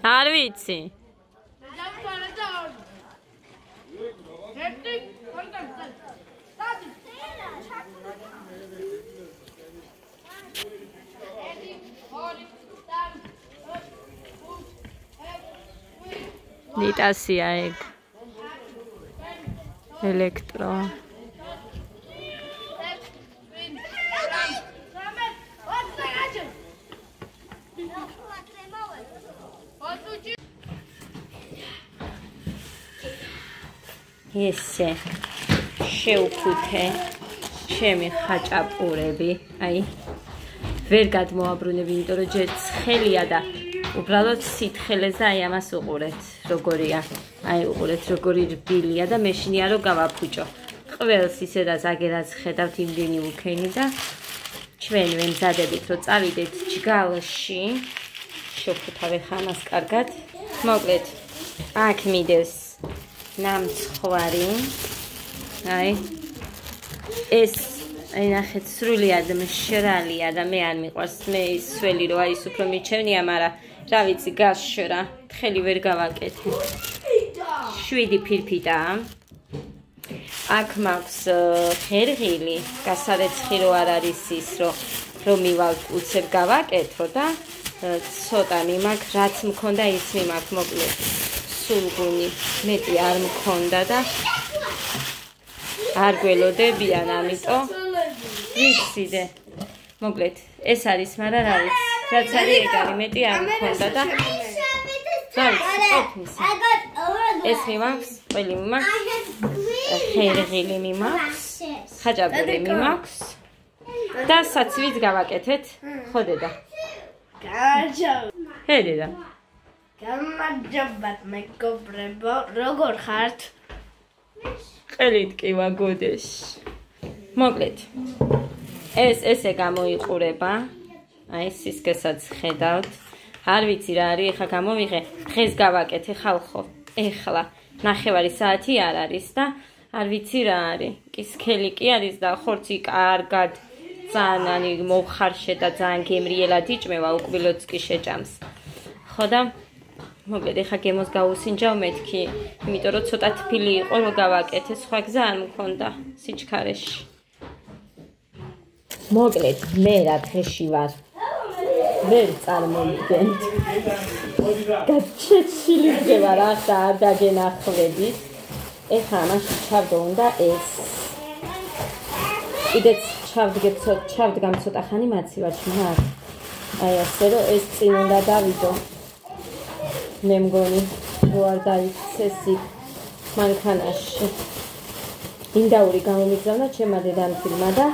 არ ვიცი. Nitasiya egg. Elektro. Ესე შევფუთე ჩემი ხაჭაპურები, აი ვერ გადმოაბრუნები, იმიტომ რომ ჯერ ცხელია და უბრალოდ სითხელეს და აი ამას უყურეთ, როგორია. აი უყურეთ, როგორი რბილია და მეშინია რომ გავაფუჭო. ყველს ისედაც აგერაც ხედავთ იმდენი უქენი და ჩვენ ვემზადებით, რომ წავიდეთ ჯგალში. შევფუთავე ხამას კარგად. მოკლედ, აქ მიდევს ნამცხვარი. აი ეს აი ნახეთ სრულიად მშრალია და მე არ მიყვარს მე ის სველი რო არის უფრო მიჩვენია, მაგრამ რა ვიცი გასშრა, თხელი ვერ გავაკეთე. 7 ფირფიტაა. აქ მაქვს ხერხილი, გასარეცხი რო არ არის ის რომ მივალ უცებ გავაკეთო და ცოტა მიმაქვს, რაც მქონდა ის მიმაქვს, მოკლედ სულგუნი მეტი არ მქონდა და არ გველოდებიან, ამიტომ ვიციდე. მოკლედ ეს არის, მაგრამ რა ვიცი, რაც არის ეგ არის, მეტი არ მქონდა და ეს მიმაქვს, ყველი მიმაქვს, ხერხილი მიმაქვს, ხაჭაპური მიმაქვს და საცივით გავაკეთეთ, ხო დედა? ჰე დედა. გამარჯობათ მეგობრებო, როგორ ხართ? ყელით კი ვაგოდეს. მოკლედ. ესე გამოიყურება. აი სისქესაც ხედავთ. არ ვიცი რა არის, ეხა გამოვიღე. დღეს გავაკეთე ხალხო. ეხლა 9 საათი არ არის და არ ვიცი რა არის. კი სქელი კი არის და ხორცი კარგად ძალიან მოხარშე და ძალიან გემრიელად იჭმევა, უკბილოც კი შეჭამს. ხო და მოკლედ ეხა გემოს გავუსინჯავ მეთქი, იმიტომ რომ ცოტა თბილი იყო რომ გავაკეთე, სხვა გზა არ მქონდა სიჩქარეში. მოკლედ მე რა დღეში ვარ. ვერ წარმოვიდგენთ. გაჩეჩილი ვარ, ახლა არ დაგენახվებით. ეხა ამაში ჩავდო უნდა ეს. კიდეც ჩავდგამ ცოტა ხანი მაცივარ ჩმარ. აი ასე რომ ეს წინ უნდა დავიდო. მე მგონი რო არ დაიქცეს იქ მანქანაში. ინდაური გამომიგზავნა ჩემმა დედამთილმა და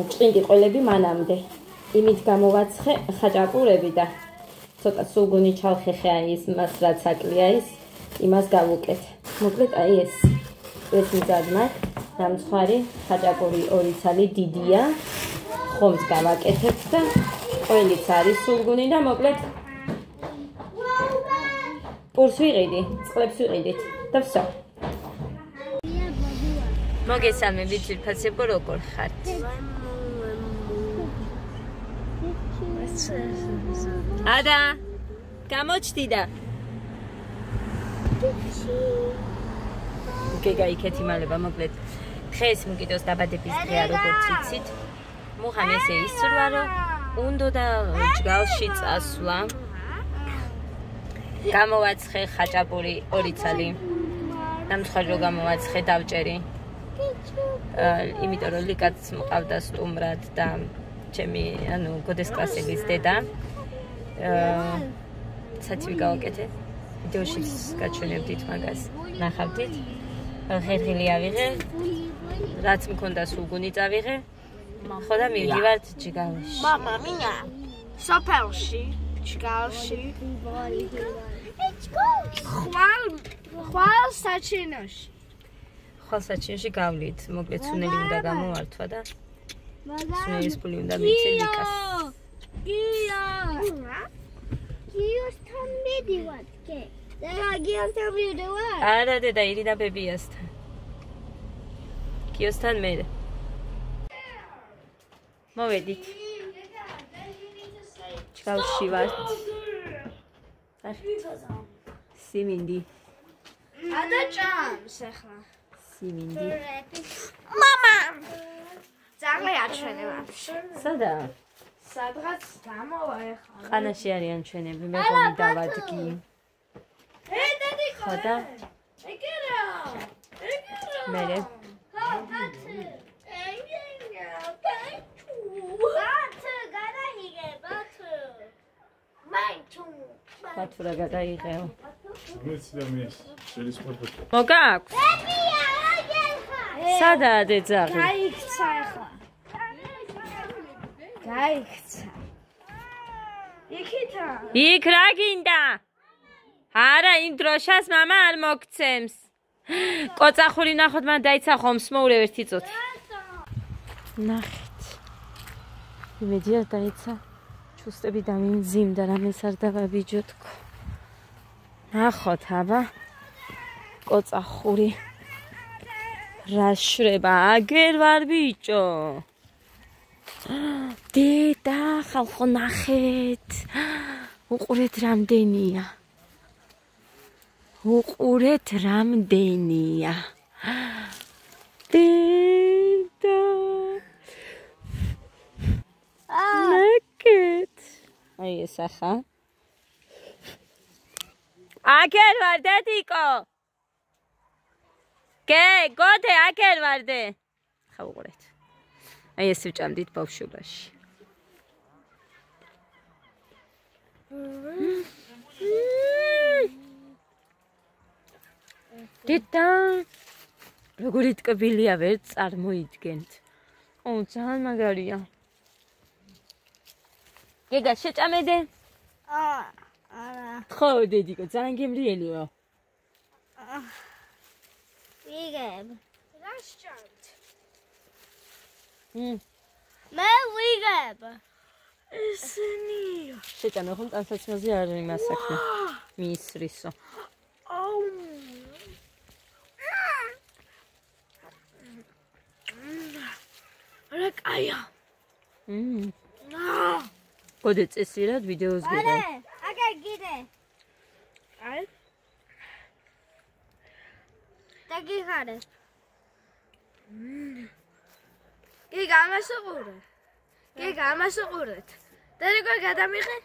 ჭყინტი ყოლები მანამდე. იმით გამოვაცხე ხაჭაპურები და ცოტა სულგუნი ჩავხეხე აი ის მას რაც აკლია ის იმას გავუკეთე. მოკლედ აი ეს მზად მაქვს, ნამცხვარი ხაჭაპური 2 ცალი დიდია. ხომს გავაკეთებ და ყველიც არის სულგუნი და მოკლედ პურს ვიყიდი, წყლებს ვიყიდით და ვსო. მოგესალმებით ძირფასებო, როგორ ხართ? ადა, გამოჩდიდა. გეგაიქეთ იმალება, მოკლედ. დღეს მოკიდოს დაბადების დღეა, როგორც იცით. მუხამ ესე ისურვა, რომ უნდა და ჯგალში წასვლა. გამოვაცხე ხაჭაპური 2 ცალი. ნამცხვარი რო გამოვაცხე დავჭერი. იმიტომ რომ ლიკაც მყავდა სტუმრად და ჩემი გოდეს კლასების დედა. საცივი გავაკეთე. ვიდეოში გაჩვენებდით მაგას. ნახავდით. ხერხილი ავიღე. რაც მქონდა სულგუნი წავიღე. ხო და მივდივართ ჯგალში. მამა მინა. სოფელში, ჯგალში. ხვალ საჩინოში. ხვალ საჩინოში გავლით. მოკლედ სუნელი უნდა გამოვართვა და სუნელის ფული უნდა მიცე ლიკას. გია. გიოსთან მიდივარ კე. და გიოსთან მიდივარ. არა დედა ირინა ბებიასთან. კიოსთან მერე. მოვედით. ჩქალში ვართ. სიმინდი. ადა ჭამს ახლა. სიმინდი. მამა. ძაღლი აჩვენე ვაფშე. სადა? სადღაც გამოვა ახლა. ყანაში არიან ჩვენები, მე ხომ დავადგი. დედიკო. ხოდა? ეგერა. მერე. ბათუ რა გადაიღეო. მოგაქვს? სადაა დეძაღი? გაიქცა ახლა. გაიქცა. იქითა. იქ რა გინდა? არა, იმ დროშას მამა არ მოგცემს. კოწახური ნახოთ, მან დაიცა ხომს მოურევ ერთი წუთი. ნახეთ. იმედია დაიცა. ჩუსტები დამიმძიმდა, რამეს არ დავაბიჯო თქო. ნახოთ, აბა. კოწახური. რა შრება, აგერ ვარ ბიჭო. დედა, ხალხო ნახეთ. უყურეთ რამდენია. უყურეთ რამდენია. დედა. ნაკეთ. აი ეს ახლა. აგერ ვარ დედიკო. გე, გოდე აგერ ვარდე. ხა უყურეთ. აი ეს ვჭამდით ბავშვობაში. დედა როგორი ტკბილია ვერ წარმოიდგენთ. ო ძალიან მაგარია. გეგა შეჭამედე? არა. ხო დედიკო ძალიან გემრიელიო. ვიგებ. რა შეჭამთ? მე ვიგებ. ესენი. შეჭამე ხომ ტანსაცმელზე არ არის მასაქმე. მიისრისო. რა კაია. გოდე წესირად ვიდეოს გიგე. აგა გიდე. აი. დაგიხარე. გიგა ამას უყურე. გიგა ამას უყურეთ. დედიკო გადამიღე?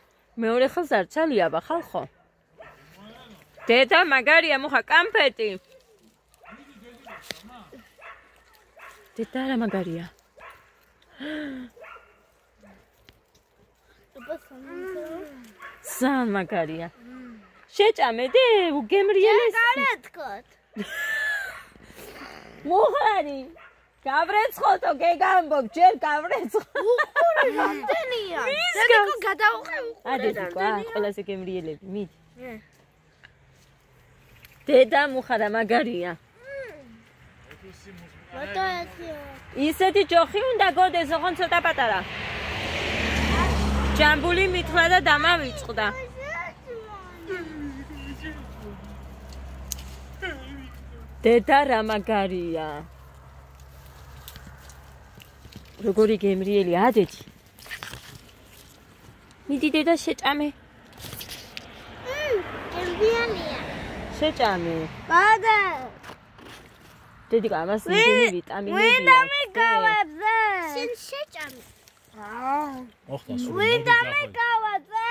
მეორე ხელს არ ცალია ბა ხალხო. დედა მაგარია მუხა კამფეტი. დედა რა მაგარია. ძალიან მაგარია. შეჭამედე უგემრიელეს. გარეთქოთ. მუხარი. გავრეცხოთო გეგამბობ ჯერ გავრეცხო. უყურე რამდენია. დედიკო გადაუყე უყურე. დედიკო ყველაზე გემრიელები მიდი. დედა მუხარა მაგარია. ისეთი ჯოხი უნდა გოდეს, ოღონ ცოტა პატარა. ჯამბული მithla და დამავიწყდა. დედა რა მაგარია. როგორი გემრიელი ადედი. მიდი დედა შეჭამე. გემრიელია. შეჭამე. ბადა. დედიკა ამას იმდენი ვიტამინები აქვს. ვინდა მიგავაზე? შენ შეჭამე. ვინდა მიგავაზე?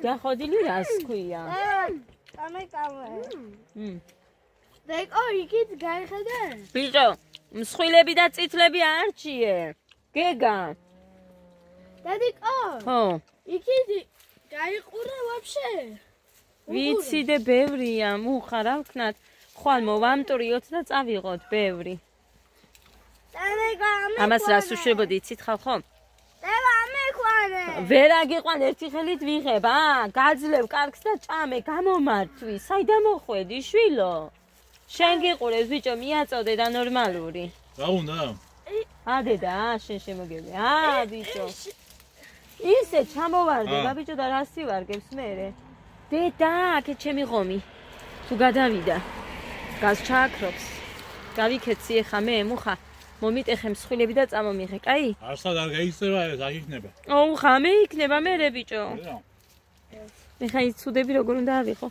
დახოდილი რას ქვია? ამეკავე. დეკო იქით გაიხედე? ბიჭო, მსხვილები და წითლები არჩიე. გეგა. დედიკო. ხო. იქით გაიყურე ვაფშე? ვიცი და ბევრია, მუხა რა ვქნათ. ხვალ მოვამტვრიოთ და წავიღოთ ბევრი. ამას რას უშვებოდი იცით ხალხო? ვერ აგიყვან ერთი ხელით ვიღებ, გაძლევ კარგს და ჭამე, გამომართვი, საიდან მოხვედი შვილო? შენ გიყურებს ბიჭო, მიაწოდე და ნორმალური. რა უნდა? დედა, შენ შემოგები. ბიჭო. ისე ჩამოვარდება ბიჭო და რას ივარგებს მერე? დედა, აქეთ ჩემი ღომი. თუ გადავიდა. გას ჩააქრობს. გავიქეცი ეხა მე მუხა მომიტეხე მსხვილები და წამომიღე, კაი? არსად არ გაიქცევა ეს არ იქნება. ხა მე იქნება მე რე ბიჭო. მე ხა ის ცუდები როგორ უნდა ავიღო?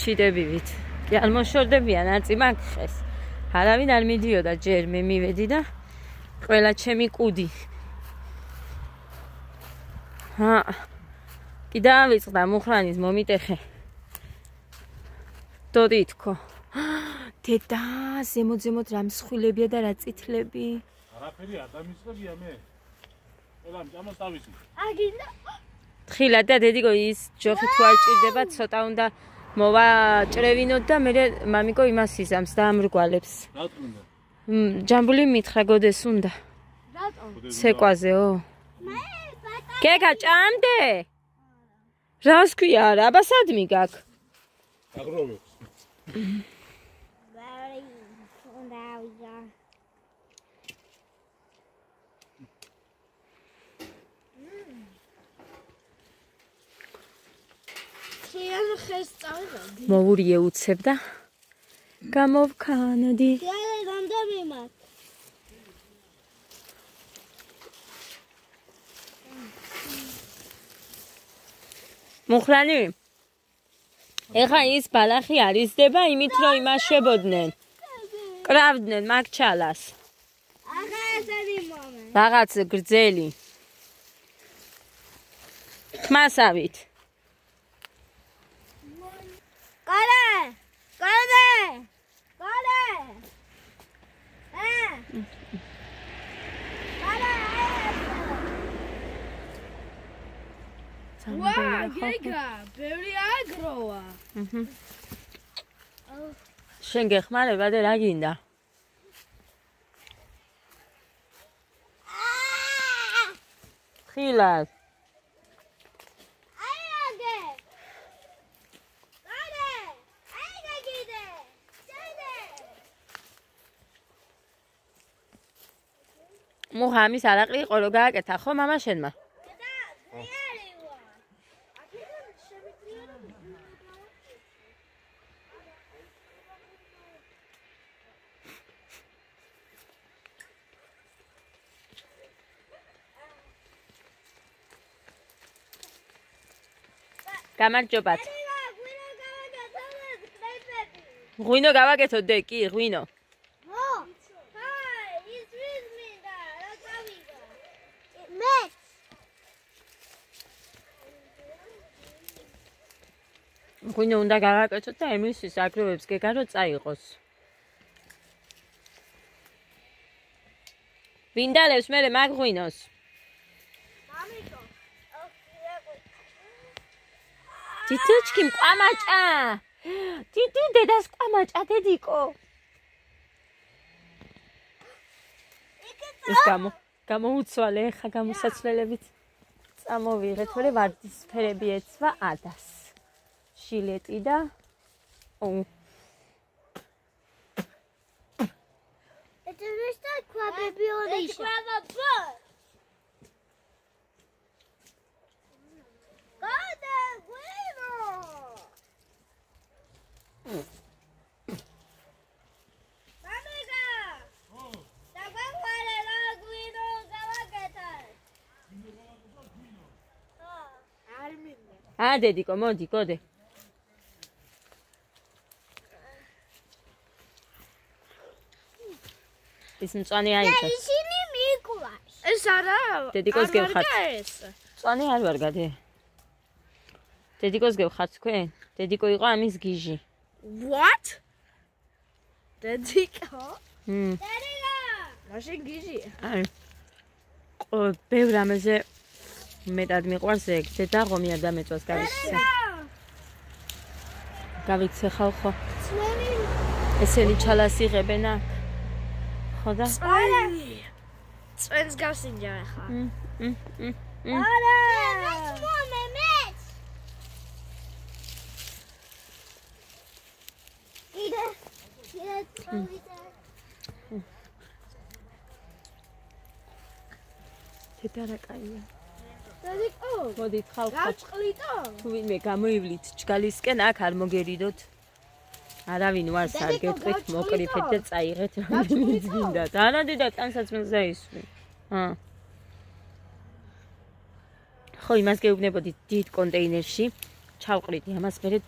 ჩიდებივით. კი არ მოშორდებიან აწი მაგხეს. არავინ არ მიდიოდა ჯერ მე მივედი და ყველა ჩემი კუდი. კი დავიწყდა მუხრანის მომიტეხე. დოდი თქო. დედა ზემოთ რა მსხვილებია და რა წითლები. არაფერი არ დამისწრებია მე. ყველამ ჭამას თავისი. აგინდა თხილა და დედიკო ის ჯოხი თუ არ ჭირდება ცოტა უნდა მოვაჭრევინოთ და მე მამიკო იმას იზამს და ამრგვალებს. რატომ უნდა? ჯამბული მითხრა გოდეს უნდა. რატომ? ცეკვაზეო. გეკა ჭამდე? რას ქვია რა აბასადმი გაკ? აგროვე. მოვურიე უცებ და გამოვქანდი. მუხრანი ეხა ის ბალახი არ იზრდება იმით რომ იმაშვებოდნენ. კრავდნენ მაგჩალას. რაღაც გრძელი. თმასავით. გეკა, ბევრი აგროვა. შენ გეხმარება და რა გინდა? ხილას. მუხა ამის არაყი იყო რომ გააკეთა ხო მამა შენმა? გამარჯობათ. ღვინო გავაკეთო დე კი ღვინო. ღვინო უნდა გავაკეთოთ და ემისის აგროვებს გეკა რომ წაიღოს. ვინდალებს მე მაგ ღვინოს. თითოჩკი მყამაჭა. თითი დედას ყამაჭა დედიკო. ეს გამოუცვალე ხა გამოსაცვლელებით წამოვიღეთ, თორე ვარდისფერები ეცვა ადას. შილეტი და ეს და ქვაბები ონიშა. დედიკო მოდი გოდე. ის მწვანე აიწეს. ისინი მიკლას. ეს არა. დედიკოს გევხართ. მწვანე არ ვარ გადე. დედიკოს გევხართ თქვენ? დედიკო იყო ამის გიჟი. What? დედიკო? დედიკო. მაშინ გიჟი. აი. ბევრ ამაზე მეტად მიყვარს ეგ და ღომია დამეწვას გავიქცე. გავიქცე ხალხო. ესენი ჩალას იღებენ აქ. ხო და? წვენს გავსინჯა ახლა. არა. თეთა რა კაია. დადიკო. მოდით ხალხო. გაჭყლიტო. თუ ვინმე გამოივლით ჯგალისკენ აქ არ მოგერიდოთ. არავინ ვარს არ გეტყვით, მოკრიფეთ და წაიღეთ რამდენი გინდათ. არა დედა ტანსაცმელს დაისვი. ხო, იმას გეუბნებოდით დიდ კონტეინერში. ჩავყრიდი ამას მერე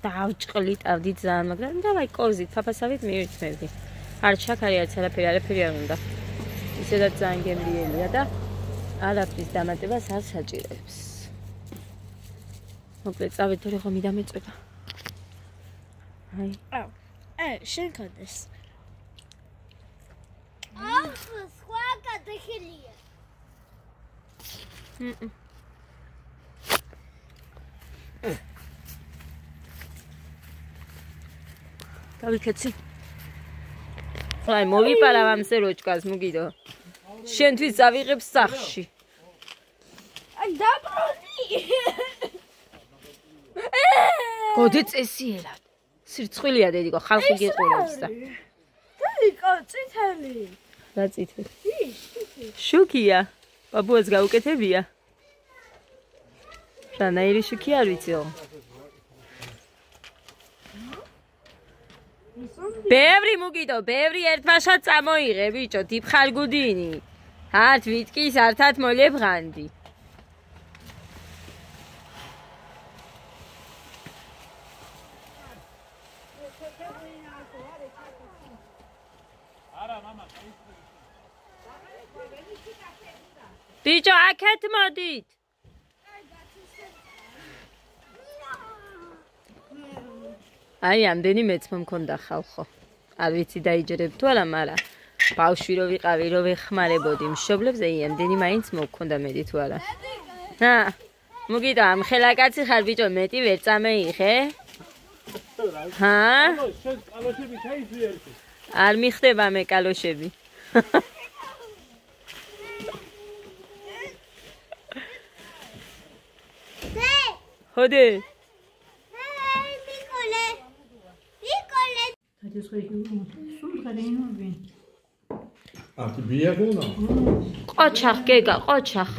დავჭყლიტავდი ძალიან, მაგრამ დავაი კოზით, ფაფასავით მივირთმევდი. არ ჩაქარი არც არაფერი არ უნდა. ისედაც ძალიან გემრიელია და არაფრის დამატებას არ საჭიროებს. მოკლედ წავედი თორე ხომ მიდამეწვება. აი. შენ კონდეს. სხვა გადახელია. დავიქეცი. აი მოვიპარავ ამ სეროჭკას მოგიდო. შენთვის ავიღებ სახში. აი დაბრუნდი. გოდი წესიერად. სირცხვილია დედიკო, ხალხი გიყურებს და. დადიკო, წითელი. რა წითელი? შუქია. ბაბუას გაუკეთებია. რანაირი შუქი არ ვიციო. ბევრი მოგიდო, ბევრი ერთმაშად წამოიღე ბიჭო, დიფხალგუდინი. ართ ვიტკის, ართად მოლებღანდი. ბიჭო, აქეთ მოდით. აი, ამდენი მეც მომქონდა ხალხო. არ ვიცი დაიჯერებ თუ არა, მაგრამ ბავშვი რო ვიყავი, რო ვეხმარებოდი მშობლებს, აი, ამდენი მაინც მომქონდა მეტი თუ არა. მოგიდა, ამ ხელაკაცი ხარ ბიჭო, მეტი ვერ წამეიღე? შენ კალოშები ჩაიშვი ერთი. არ მიხდება მე კალოშები. ხოდე. Ati bia gona? ყოჩახ გეგა, ყოჩახ.